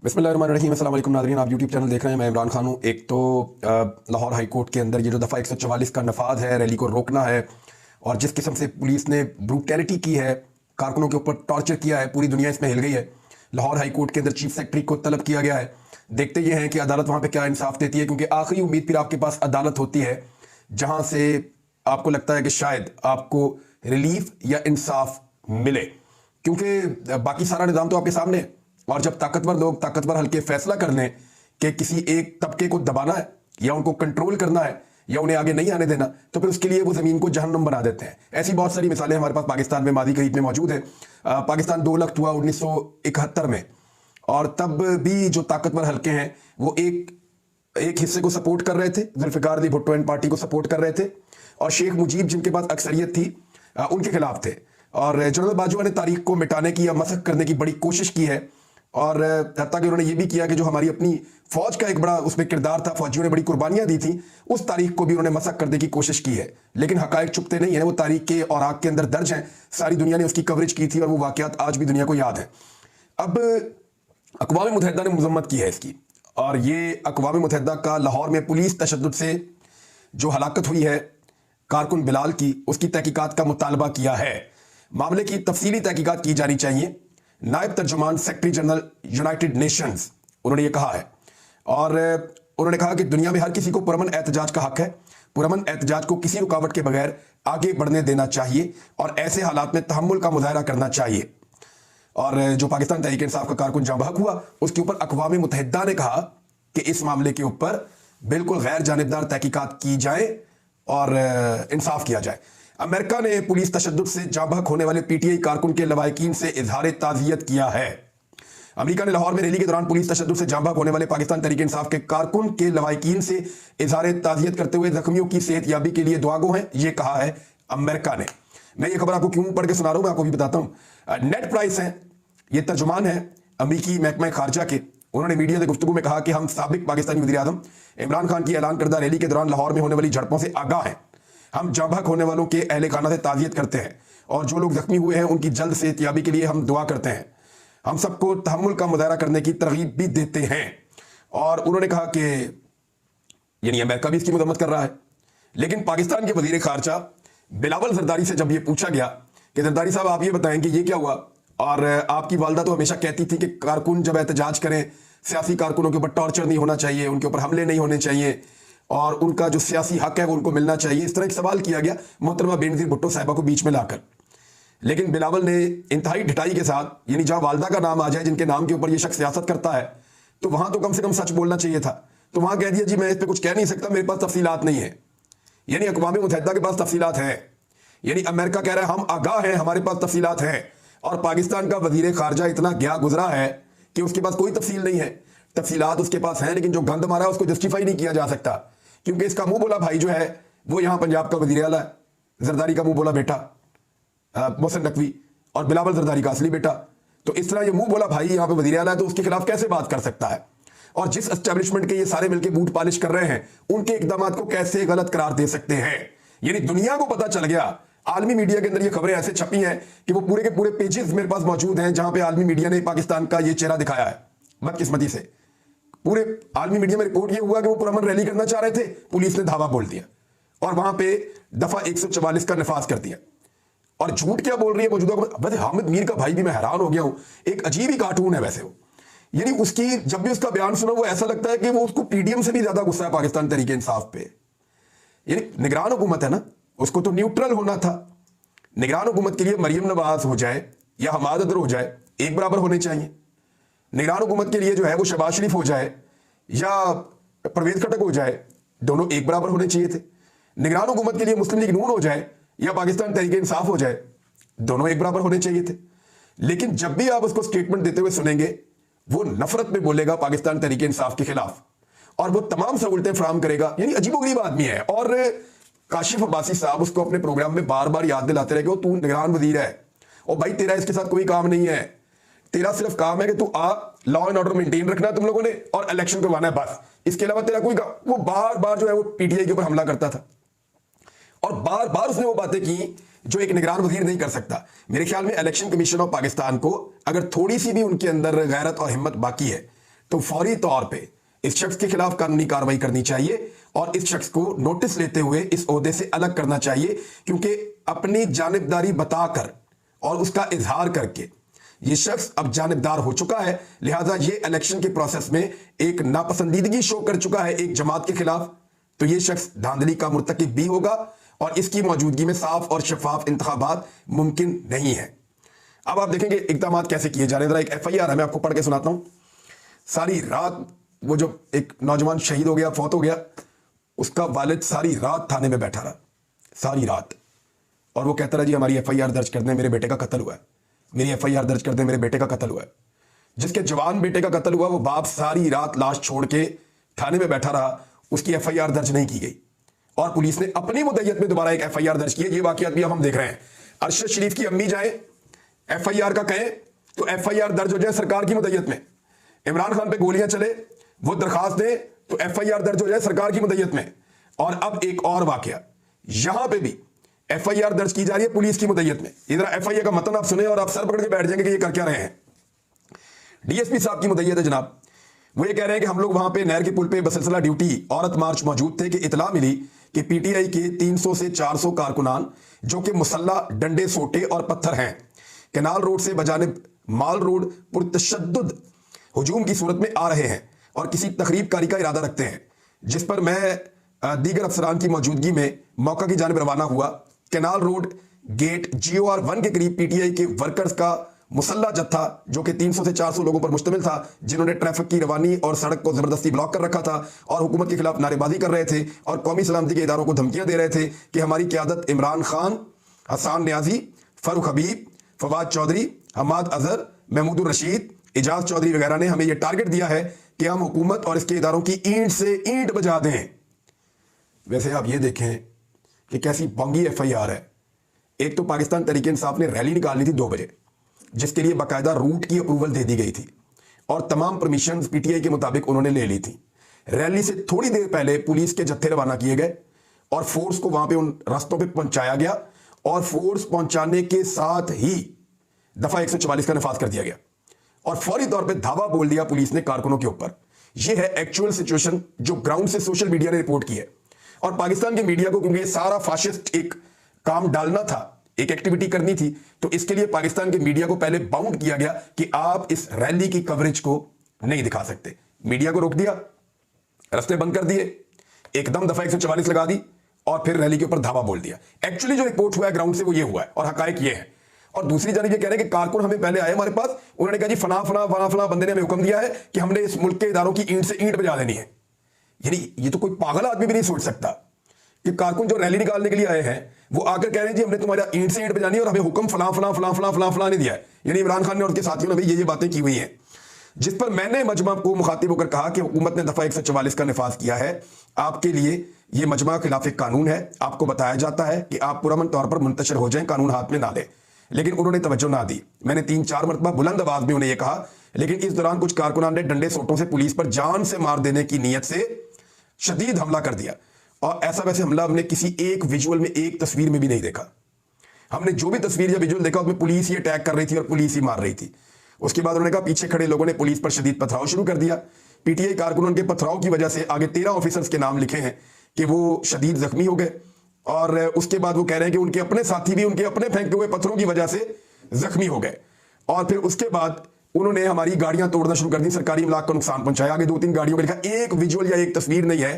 बिस्मिल्लाहिर्रहमानिर्रहीम। अस्सलाम वालेकुम नाज़रीन, आप यूट्यूब चैनल देख रहे हैं। मैं इमरान खान हूँ। एक तो लाहौर हाई कोर्ट के अंदर ये जो दफ़ा 144 का नफाज है, रैली को रोकना है, और जिस किस्म से पुलिस ने ब्रूटैलिटी की है, कारकुनों के ऊपर टॉर्चर किया है, पूरी दुनिया इसमें हिल गई है। लाहौर हाई कोर्ट के अंदर चीफ सेक्रेटरी को तलब किया गया है। देखते ये हैं कि अदालत वहाँ पर क्या इंसाफ देती है, क्योंकि आखिरी उम्मीद फिर आपके पास अदालत होती है जहाँ से आपको लगता है कि शायद आपको रिलीफ या इंसाफ मिले, क्योंकि बाकी सारा निज़ाम तो आपके सामने है। और जब ताकतवर लोग, ताकतवर हल्के फैसला कर लें कि किसी एक तबके को दबाना है या उनको कंट्रोल करना है या उन्हें आगे नहीं आने देना, तो फिर उसके लिए वो ज़मीन को जहन्नुम बना देते हैं। ऐसी बहुत सारी मिसालें हमारे पास पाकिस्तान में मादी करीब में मौजूद है। पाकिस्तान 2 लख्त हुआ 1971 में, और तब भी जो ताकतवर हल्के हैं वो एक हिस्से को सपोर्ट कर रहे थे, जुल्फ़िकार अली भुट्टो एंड पार्टी को सपोर्ट कर रहे थे, और शेख मुजीब जिनके पास अक्सरियत थी उनके खिलाफ थे। और जनरल बाजवा ने तारीख को मिटाने की या मसख करने की बड़ी कोशिश की है, और हत्ता कि उन्होंने ये भी किया कि जो हमारी अपनी फौज का एक बड़ा उसमें किरदार था, फौजियों ने बड़ी कुर्बानियां दी थी, उस तारीख को भी उन्होंने मसख करने की कोशिश की है। लेकिन हकायक छुपते नहीं है, वो तारीख के और आग के अंदर दर्ज हैं। सारी दुनिया ने उसकी कवरेज की थी और वो वाकयात आज भी दुनिया को याद है। अब अक़वाम मुत्तहिदा ने मज़म्मत की है इसकी, और ये अक़वाम मुत्तहिदा का लाहौर में पुलिस तशद्दुद से जो हलाकत हुई है कारकुन बिलाल की, उसकी तहकीकात का मुतालबा किया है। मामले की तफसीली तहकीकात की जानी चाहिए। नायब तर्जुमान सेक्रेटरी जनरल यूनाइटेड नेशंस उन्होंने ये कहा है, और उन्होंने कहा कि दुनिया में हर किसी को पुरअमन एहतजाज का हक है। पुरअमन एहतजाज को किसी रुकावट के बगैर आगे बढ़ने देना चाहिए और ऐसे हालात में तहम्मुल का मुजाहरा करना चाहिए। और जो पाकिस्तान तहरीक इंसाफ का कारकुन जहां बहक हुआ, उसके ऊपर अक़वाम मुत्तहिदा ने कहा कि इस मामले के ऊपर बिल्कुल गैर जानिबदार तहकीकात की जाए और इंसाफ किया जाए। अमेरिका ने पुलिस तशद्दुद से जाँ बहक होने वाले पीटीआई कारकुन के लवाहिकीन से इजहार ताज़ियत किया है। अमेरिका ने लाहौर में रैली के दौरान पुलिस तशद्दुद से जाँ बहक होने वाले पाकिस्तान तहरीक इंसाफ के कारकुन के लवाहिकीन से इजहार ताज़ियत करते हुए जख्मियों की सेहतयाबी के लिए दुआगो हैं, ये कहा है अमेरिका ने। मैं ये खबर आपको क्यों पढ़ के सुना रहा हूँ, मैं आपको भी बताता हूँ। नेड प्राइस हैं, ये तर्जुमान है अमरीकी महकमा खारजा के। उन्होंने मीडिया से गुफ्तगू में कहा कि हम साबिक पाकिस्तानी वज़ीर आज़म इमरान खान की ऐलान करदा रैली के दौरान लाहौर में होने वाली झड़पों से आगाह हैं। हम जाँ बहक होने वालों के अहले खाना से ताज़ियत करते हैं, और जो लोग जख्मी हुए हैं उनकी जल्द सेहतयाबी के लिए हम दुआ करते हैं। हम सबको तहम्मुल का मुजाहरा करने की तरगीब भी देते हैं। और उन्होंने कहा कि यानी अमेरिका भी इसकी मजम्मत कर रहा है। लेकिन पाकिस्तान के वज़ीर खारजा बिलावल जरदारी से जब ये पूछा गया कि जरदारी साहब आप ये बताएं कि ये क्या हुआ, और आपकी वालदा तो हमेशा कहती थी कि कारकुन जब एहतजाज करें, सियासी कारकुनों के ऊपर टॉर्चर नहीं होना चाहिए, उनके ऊपर हमले नहीं होने चाहिए, और उनका जो सियासी हक है वो उनको मिलना चाहिए। इस तरह एक सवाल किया गया मोहतरमा बेनज़ीर भुट्टो साहिबा को बीच में लाकर। लेकिन बिलावल ने इंतहाई ढिठाई के साथ, यानी जहाँ वालदा का नाम आ जाए, जिनके नाम के ऊपर ये शख्स सियासत करता है, तो वहाँ तो कम से कम सच बोलना चाहिए था। तो वहाँ कह दिया जी मैं इस पर कुछ कह नहीं सकता, मेरे पास तफसीलात नहीं है। यानी अक़वाम मुत्तहिदा के पास तफसीलात हैं, यानी अमेरिका कह रहा है हम आगाह हैं, हमारे पास तफसीलात हैं, और पाकिस्तान का वज़ीर खारजा इतना गया गुजरा है कि उसके पास कोई तफसील नहीं है। तफसीलात उसके पास हैं, लेकिन जो गंद मारा है उसको जस्टिफाई नहीं किया जा सकता, क्योंकि इसका मुंह बोला भाई जो है वो यहाँ पंजाब का वज़ीर आला है, जरदारी का मुंह बोला बेटा मोहसिन नकवी, और बिलावल जरदारी का असली बेटा। तो इस तरह ये मुंह बोला भाई यहाँ पे वज़ीर आला है, तो उसके खिलाफ कैसे बात कर सकता है? और जिस एस्टेब्लिशमेंट के ये सारे मिलकर बूट पॉलिश कर रहे हैं, उनके इकदाम को कैसे गलत करार दे सकते हैं? यानी दुनिया को पता चल गया, आलमी मीडिया के अंदर ये खबरें ऐसे छपी हैं कि वो पूरे के पूरे पेजेस मेरे पास मौजूद हैं जहां पे आलमी मीडिया ने पाकिस्तान का ये चेहरा दिखाया है। बदकिस्मती से पूरे आलमी मीडिया में रिपोर्ट ये हुआ कि वो पुरअमन रैली करना चाह रहे थे, पुलिस ने धावा बोल दिया और वहां पे दफा 144 का नफाज कर दिया। और झूठ क्या बोल रही है मौजूदा वैसे हामिद मीर का भाई भी मैं हैरान हो गया हूं, एक अजीब ही कार्टून है वैसे वो। यानी उसकी जब भी उसका बयान सुना वो ऐसा लगता है कि वो उसको पीडीएम से भी ज्यादा गुस्सा है पाकिस्तान तहरीक इंसाफ पे। यानी निगरान हुकूमत है ना, उसको तो न्यूट्रल होना था। निगरान हुकूमत के लिए मरियम नवाज हो जाए या हमाद अदर हो जाए, एक बराबर होने चाहिए। निगरान हुकूमत के लिए जो है वो शहबाज शरीफ हो जाए या परवेज खटक हो जाए, दोनों एक बराबर होने चाहिए थे। निगरान हुकूमत के लिए मुस्लिम लीग नून हो जाए या पाकिस्तान तहरीक इंसाफ हो जाए, दोनों एक बराबर होने चाहिए थे। लेकिन जब भी आप उसको स्टेटमेंट देते हुए सुनेंगे, वो नफरत में बोलेगा पाकिस्तान तहरीक इंसाफ के खिलाफ, और वो तमाम सहूलतें फराम करेगा। यानी अजीबोगरीब आदमी है। और काशिफ अब्बासी साहब उसको अपने प्रोग्राम में बार बार याद दिलाते रहे कि तू निगरान वजीर है, और भाई तेरा इसके साथ कोई काम नहीं है, तेरा सिर्फ काम है कि तू आ लॉ एंड ऑर्डर मेंटेन रखना है तुम लोगों ने, और इलेक्शन करवाना है बस, इसके अलावा तेरा कोई काम। वो बार बार जो है वो पीटीआई के ऊपर हमला करता था, और बार बार उसने वो बातें की जो एक निगरान वजीर नहीं कर सकता। मेरे ख्याल में इलेक्शन कमीशन ऑफ पाकिस्तान को अगर थोड़ी सी भी उनके अंदर गैरत और हिम्मत बाकी है तो फौरी तौर पे इस शख्स के खिलाफ कानूनी कार्रवाई करनी चाहिए और इस शख्स को नोटिस लेते हुए इस ओहदे से अलग करना चाहिए, क्योंकि अपनी जानिबदारी बताकर और उसका इजहार करके ये शख्स अब जानिबदार हो चुका है। लिहाजा ये इलेक्शन के प्रोसेस में एक नापसंदीदगी शो कर चुका है एक जमात के खिलाफ, तो ये शख्स धांधली का मुर्तकिब भी होगा और इसकी मौजूदगी में साफ और शफाफ इंतखाबात मुमकिन नहीं है। अब आप देखेंगे इकदाम कैसे किए जा रहे हैं। जरा एक FIR है, मैं आपको पढ़ के सुनाता हूं। सारी रात वो जो एक नौजवान शहीद हो गया, फौत हो गया, उसका वालिद सारी रात थाने में बैठा रहा, सारी रात, और वो कहता रहा जी हमारी FIR दर्ज कर दें, मेरे बेटे का कत्ल हुआ है, मेरी FIR दर्ज कर दें, मेरे बेटे का कत्ल हुआ है। जिसके जवान बेटे का कत्ल हुआ वो बाप सारी रात लाश छोड़ के थाने में बैठा रहा, उसकी FIR दर्ज नहीं की गई और पुलिस ने अपनी मुद्दत में दोबारा एक FIR दर्ज की है। ये वाकयात भी अब हम देख रहे हैं। अरशद शरीफ की अम्मी जाए FIR का कहें तो FIR दर्ज हो जाए सरकार की मुद्दत में। इमरान खान पे गोलियां चले, वो दरखास्त दे तो FIR दर्ज हो जाए सरकार की मुद्दत में। और अब एक और वाकया, यहां पे भी FIR दर्ज की जा रही है पुलिस की मुद्दत में। इधर FIR का मतन आप सुने और आप सर पकड़ के बैठ जाएंगे कि ये कर क्या रहे हैं। DSP साहब की मुद्दत है जनाब, वो ये कह रहे हैं कि हम लोग वहां पे नहर के पुल पे बसिलसिला ड्यूटी औरत मार्च मौजूद थे कि इतला मिली कि PTI के 300 से 400 कारकुनान जो कि मुसल्ला डंडे सोटे और पत्थर हैं, कैनाल रोड से बजानिब माल रोड पुरतशद्दुद हुजूम की सूरत में आ रहे हैं और किसी तकरीबकारी का इरादा रखते हैं, जिस पर मैं दीगर अफसरान की मौजूदगी में मौका की जानिब रवाना हुआ। कैनाल रोड गेट GOR 1 के करीब PTI के वर्कर्स का मुसल्ला जत्था जो कि 300 से 400 लोगों पर मुश्तमिल था, जिन्होंने ट्रैफिक की रवानी और सड़क को जबरदस्ती ब्लॉक कर रखा था और हुकूमत के खिलाफ नारेबाजी कर रहे थे और कौमी सलामती के इदारों को धमकियां दे रहे थे कि हमारी क़यादत इमरान खान, हसान न्याजी, फरूख हबीब, फवाद चौधरी, हमाद अजहर, महमूदुर रशीद, इजाज चौधरी वगैरह ने हमें यह टारगेट दिया है कि हम हुकूमत और इसके इदारों की ईंट से ईंट बजा दें। वैसे आप ये देखें कि कैसी बोंगी FIR है। एक तो पाकिस्तान तहरीक इंसाफ ने रैली निकालनी थी 2 बजे, जिसके लिए बाकायदा रूट की अप्रूवल दे दी गई थी और तमाम परमिशन PTI के मुताबिक उन्होंने ले ली थी। रैली से थोड़ी देर पहले पुलिस के जत्थे रवाना किए गए और फोर्स को वहां पे उन रास्तों पे पहुंचाया गया और फोर्स पहुंचाने के साथ ही दफा 144 का नफाज कर दिया गया और फौरी तौर पे धावा बोल दिया पुलिस ने कारकुनों के ऊपर। यह है एक्चुअल सिचुएशन जो ग्राउंड से सोशल मीडिया ने रिपोर्ट की है। और पाकिस्तान के मीडिया को क्योंकि ये सारा फाशिस्ट एक काम डालना था, एक एक्टिविटी करनी थी, तो इसके लिए पाकिस्तान के मीडिया को पहले बाउंड किया गया कि आप इस रैली की कवरेज को नहीं दिखा सकते। मीडिया को रोक दिया, रास्ते बंद कर दिए, एकदम दफा 144 लगा दी और फिर रैली के ऊपर धावा बोल दिया। एक्चुअली जो रिपोर्ट हुआ है ग्राउंड से वो ये हुआ है और हकायक ये है। और दूसरी जानिब ये कह रहे हैं कि कारकुन हमें पहले आए हमारे पास, उन्होंने कहा जी फला फला फला फला बंदे ने हमें हुक्म दिया है कि हमने इस मुल्क के इदारों की ईंट से ईंट बजा देनी है। यानी ये तो कोई पागल आदमी भी नहीं सोच सकता कि कारकुन जो रैली निकालने के लिए आए हैं वो आकर कह रहे हैं जी हमने तुम्हारा ईंट से ईंट बजानी है और हमें हुक्म फला फला फला फला फला फला ने दिया है। यानी इमरान खान ने और उसके साथियों ने भी ये बातें की हुई हैं, जिस पर मैंने मजमा को मुखातिब होकर कहा कि हुकूमत ने दफा 144 का नफाज किया है, आपके लिए ये मजमा खिलाफ कानून है। आपको बताया जाता है कि आप पुरअमन तौर पर मुंतशिर हो जाएं, कानून हाथ में ना लें, लेकिन उन्होंने तवज्जो ना दी। मैंने 3-4 मरतबा बुलंद आवाज में उन्हें यह कहा, लेकिन इस दौरान कुछ कारकुनान ने डंडे सोटों से पुलिस पर जान से मार देने की नीयत से शदीद हमला कर दिया। और ऐसा वैसे हमला हमने किसी एक विजुअल में, एक तस्वीर में भी नहीं देखा। हमने जो भी तस्वीर या विजुअल देखा उसमें पुलिस ही अटैक कर रही थी और पुलिस ही मार रही थी। उसके बाद उन्होंने कहा पीछे खड़े लोगों ने पुलिस पर शदीद पथराव शुरू कर दिया। PTI कारकुनों के पथराव की वजह से आगे 13 ऑफिसर्स के नाम लिखे हैं कि वो शदीद जख्मी हो गए और उसके बाद वो कह रहे हैं कि उनके अपने साथी भी उनके अपने फेंके हुए पत्थरों की वजह से जख्मी हो गए। और फिर उसके बाद उन्होंने हमारी गाड़ियां तोड़ना शुरू कर दी, सरकारी इमलाक को नुकसान पहुंचाया। आगे 2-3 गाड़ियों का लिखा, एक विजुअल या एक तस्वीर नहीं है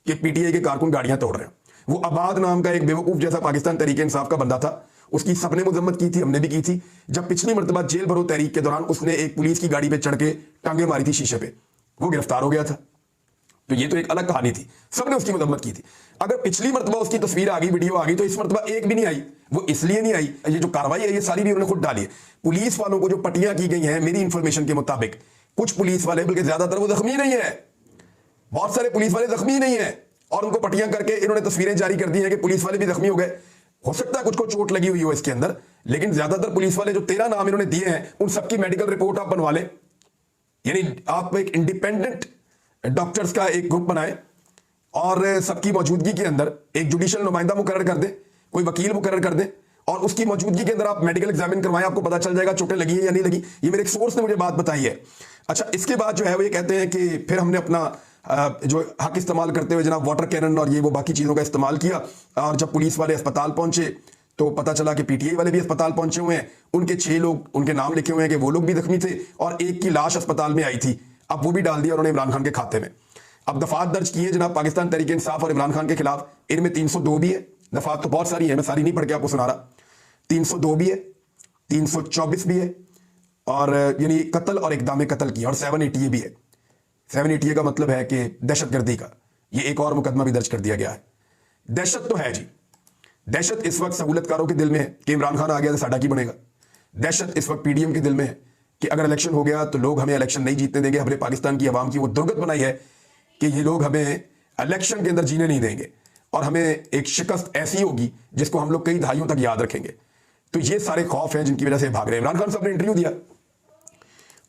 कि PTI के कारकुन गाड़ियां तोड़ रहे हैं। वो आबाद नाम का एक बेवकूफ जैसा पाकिस्तान तहरीक इंसाफ का बंदा था, उसकी सबने मुजम्मत की थी, हमने भी की थी। जब पिछली मरतबा जेल भरो तहरीक के दौरान उसने एक पुलिस की गाड़ी पे चढ़ के टांगे मारी थी शीशे पे, वो गिरफ्तार हो गया था। तो ये तो एक अलग कहानी थी, सबने उसकी मुजम्मत की थी। अगर पिछली मरतबा उसकी तस्वीर आ गई, वीडियो आ गई, तो इस मरतबा एक भी नहीं आई। वो इसलिए नहीं आई, ये जो कार्रवाई है ये सारी भी उन्होंने खुद डाली है। पुलिस वालों को जो पट्टियां की गई हैं, मेरी इंफॉर्मेशन के मुताबिक कुछ पुलिस वाले, बल्कि ज्यादातर वो जख्मी नहीं है, बहुत सारे पुलिस वाले जख्मी नहीं है और उनको पट्टियां करके इन्होंने तस्वीरें जारी कर दी हैं कि पुलिस वाले भी जख्मी हो गए। हो सकता है कुछ को चोट लगी हुई हो इसके अंदर, लेकिन ज्यादातर पुलिस वाले जो 13 नाम इन्होंने दिए हैं उन सबकी मेडिकल रिपोर्ट आप बनवा लें। यानी आप एक इंडिपेंडेंट डॉक्टर्स का एक ग्रुप बनाए और सबकी मौजूदगी के अंदर एक जुडिशियल नुमाइंदा मुकर्रर कर दें, कोई वकील मुकर्रर कर दें और उसकी मौजूदगी के अंदर आप मेडिकल एग्जामिन करवाएं, आपको पता चल जाएगा चोटें लगी है या नहीं लगी। ये मेरे एक सोर्स ने मुझे बात बताई है। अच्छा, इसके बाद जो है वो ये कहते हैं कि फिर हमने अपना जो हक इस्तेमाल करते हुए जनाब वाटर कैनन और ये वो बाकी चीज़ों का इस्तेमाल किया, और जब पुलिस वाले अस्पताल पहुंचे तो पता चला कि पीटीआई वाले भी अस्पताल पहुंचे हुए हैं, उनके 6 लोग, उनके नाम लिखे हुए हैं कि वो लोग भी जख्मी थे, और एक की लाश अस्पताल में आई थी, अब वो भी डाल दिया उन्होंने इमरान खान के खाते में। अब दफात दर्ज की है जनाब पाकिस्तान तहरीक इंसाफ और इमरान खान के खिलाफ, इनमें 302 भी है, दफात तो बहुत सारी है, मैं सारी नहीं पढ़ के आपको सुना रहा। 302 भी है, 324 भी है, और यानी कत्ल और इक़दाम कत्ल की, और 780 भी है। 780 का मतलब है कि दहशतगर्दी का, ये एक और मुकदमा भी दर्ज कर दिया गया है। दहशत तो है जी, दहशत इस वक्त सहूलतकारों के दिल में है कि इमरान खान आ गया तो साडा की बनेगा। दहशत इस वक्त पीडीएम के दिल में है कि अगर इलेक्शन हो गया तो लोग हमें इलेक्शन नहीं जीतने देंगे। हमने पाकिस्तान की आवाम की वो दुर्गत बनाई है कि ये लोग हमें इलेक्शन के अंदर जीने नहीं देंगे, और हमें एक शिकस्त ऐसी होगी जिसको हम लोग कई दहाइयों तक याद रखेंगे। तो ये सारे खौफ हैं जिनकी वजह से भाग रहे हैं। इमरान खान साहब ने इंटरव्यू दिया,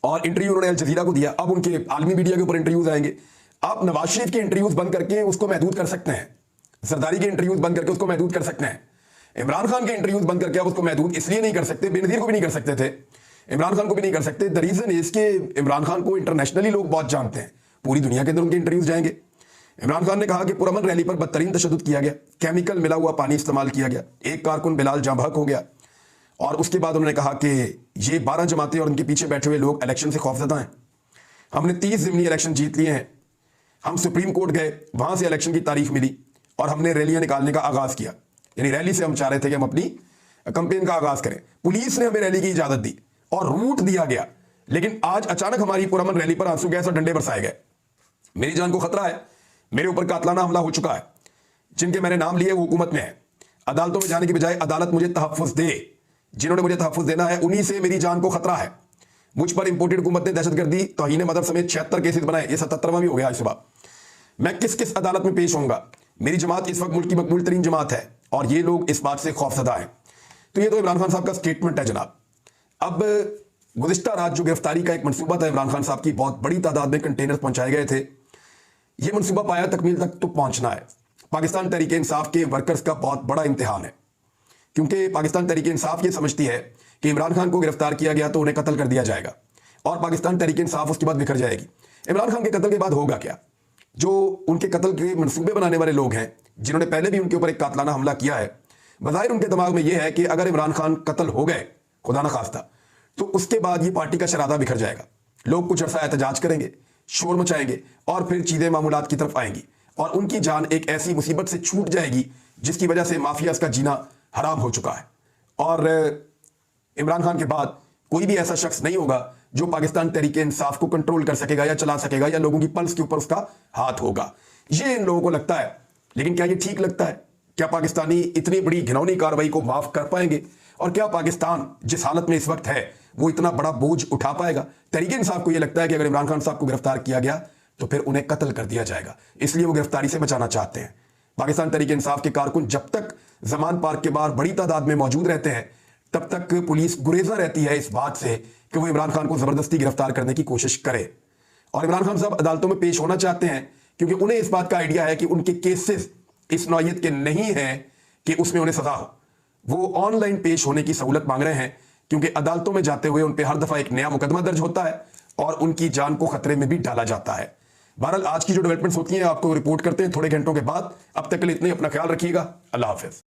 और इंटरव्यू उन्होंने अल जजीरा को दिया, अब उनके आलमी मीडिया के ऊपर इंटरव्यूज आएंगे। आप नवाज शरीफ के इंटरव्यूज बंद करके उसको महदूद कर सकते हैं, जरदारी के इंटरव्यूज बंद करके उसको महदूद कर सकते हैं। इमरान खान के इंटरव्यूज बंद करके आप उसको महदूद इसलिए नहीं कर सकते, बेनजीर को भी नहीं कर सकते थे, इमरान खान को भी नहीं कर सकते। द रीजन इज के इमरान खान को इंटरनेशनली लोग बहुत जानते हैं, पूरी दुनिया के अंदर उनके इंटरव्यूज जाएंगे। इमरान खान ने कहा कि पुरअमन रैली पर बदतरीन तशद्दुद किया गया, केमिकल मिला हुआ पानी इस्तेमाल किया गया, एक कारकुन बिलाल जाँ बहक हो गया, और उसके बाद उन्होंने कहा कि ये 12 जमातें और उनके पीछे बैठे हुए लोग इलेक्शन से खौफजदा हैं। हमने 30 ज़िमनी इलेक्शन जीत लिए हैं, हम सुप्रीम कोर्ट गए, वहां से इलेक्शन की तारीख मिली, और हमने रैलियां निकालने का आगाज किया। यानी रैली से हम चाह रहे थे कि हम अपनी कंपेन का आगाज करें, पुलिस ने हमें रैली की इजाजत दी और रूट दिया गया, लेकिन आज अचानक हमारी पुरअमन रैली पर आंसू गैस और डंडे बरसाए गए। मेरी जान को खतरा है, मेरे ऊपर कातलाना हमला हो चुका है, जिनके मैंने नाम लिए वो हुकूमत में है। अदालतों में जाने की बजाय अदालत मुझे तहफ़्फ़ुज़ दे, जिन्होंने मुझे तहफ़्फ़ुज़ देना है उन्हीं से मेरी जान को खतरा है। मुझ पर इंपोर्टेड हुकूमत ने दहशतगर्दी, तौहीन मदद समेत 76 केसेस बनाए, ये 77वां भी हो गया आज सुबह। मैं किस किस अदालत में पेश होऊंगा? मेरी जमात इस वक्त मुल्क की मकबूल तरीन जमात है, और ये लोग इस बात से खौफजदा हैं। तो ये तो इमरान खान साहब का स्टेटमेंट है जनाब। अब गुज़िश्ता रात जो गिरफ्तारी का एक मनसूबा था इमरान खान साहब की, बहुत बड़ी तादाद में कंटेनर पहुंचाए गए थे, ये मनसूबा पाया तकमील तक तो पहुंचना है। पाकिस्तान तहरीक इंसाफ के वर्कर्स का बहुत बड़ा इम्तिहान है, क्योंकि पाकिस्तान तहरीक इंसाफ ये समझती है कि इमरान खान को गिरफ्तार किया गया तो उन्हें कत्ल कर दिया जाएगा, और पाकिस्तान तहरीक इंसाफ उसके बाद बिखर जाएगी। इमरान खान के कत्ल के बाद होगा क्या? जो उनके कत्ल के मनसूबे बनाने वाले लोग हैं, जिन्होंने पहले भी उनके ऊपर एक कातलाना हमला किया है, बज़ाहिर उनके दिमाग में यह है कि अगर इमरान खान कत्ल हो गए, खुदा न खास्ता, तो उसके बाद ये पार्टी का शरादा बिखर जाएगा। लोग कुछ अरसा एहतजाज करेंगे, शोर मचाएंगे, और फिर चीज़ें मामूलात की तरफ आएंगी, और उनकी जान एक ऐसी मुसीबत से छूट जाएगी जिसकी वजह से माफियाज का जीना हराम हो चुका है। और इमरान खान के बाद कोई भी ऐसा शख्स नहीं होगा जो पाकिस्तान तहरीक इंसाफ को कंट्रोल कर सकेगा या चला सकेगा, या लोगों की पल्स के ऊपर उसका हाथ होगा। ये इन लोगों को लगता है, लेकिन क्या ये ठीक लगता है? क्या पाकिस्तानी इतनी बड़ी घिनौनी कार्रवाई को माफ कर पाएंगे? और क्या पाकिस्तान जिस हालत में इस वक्त है वो इतना बड़ा बोझ उठा पाएगा? तहरीक इंसाफ को यह लगता है कि अगर इमरान खान साहब को गिरफ्तार किया गया तो फिर उन्हें कत्ल कर दिया जाएगा, इसलिए वो गिरफ्तारी से बचाना चाहते हैं। पाकिस्तान तहरीक इंसाफ के कारकुन जब तक जमान पार्क के बाहर बड़ी तादाद में मौजूद रहते हैं, तब तक पुलिस गुरेजा रहती है इस बात से कि वो इमरान खान को जबरदस्ती गिरफ्तार करने की कोशिश करे। और इमरान खान साहब अदालतों में पेश होना चाहते हैं, क्योंकि उन्हें इस बात का आइडिया है कि उनके केसेस इस नौयत के नहीं हैं कि उसमें उन्हें सजा हो। वो ऑनलाइन पेश होने की सहूलत मांग रहे हैं, क्योंकि अदालतों में जाते हुए उन पर हर दफा एक नया मुकदमा दर्ज होता है और उनकी जान को खतरे में भी डाला जाता है। बहरहाल आज की जो डेवलपमेंट्स होती हैं आपको रिपोर्ट करते हैं थोड़े घंटों के बाद। अब तक के लिए इतने, अपना ख्याल रखिएगा। अल्लाह हाफिज।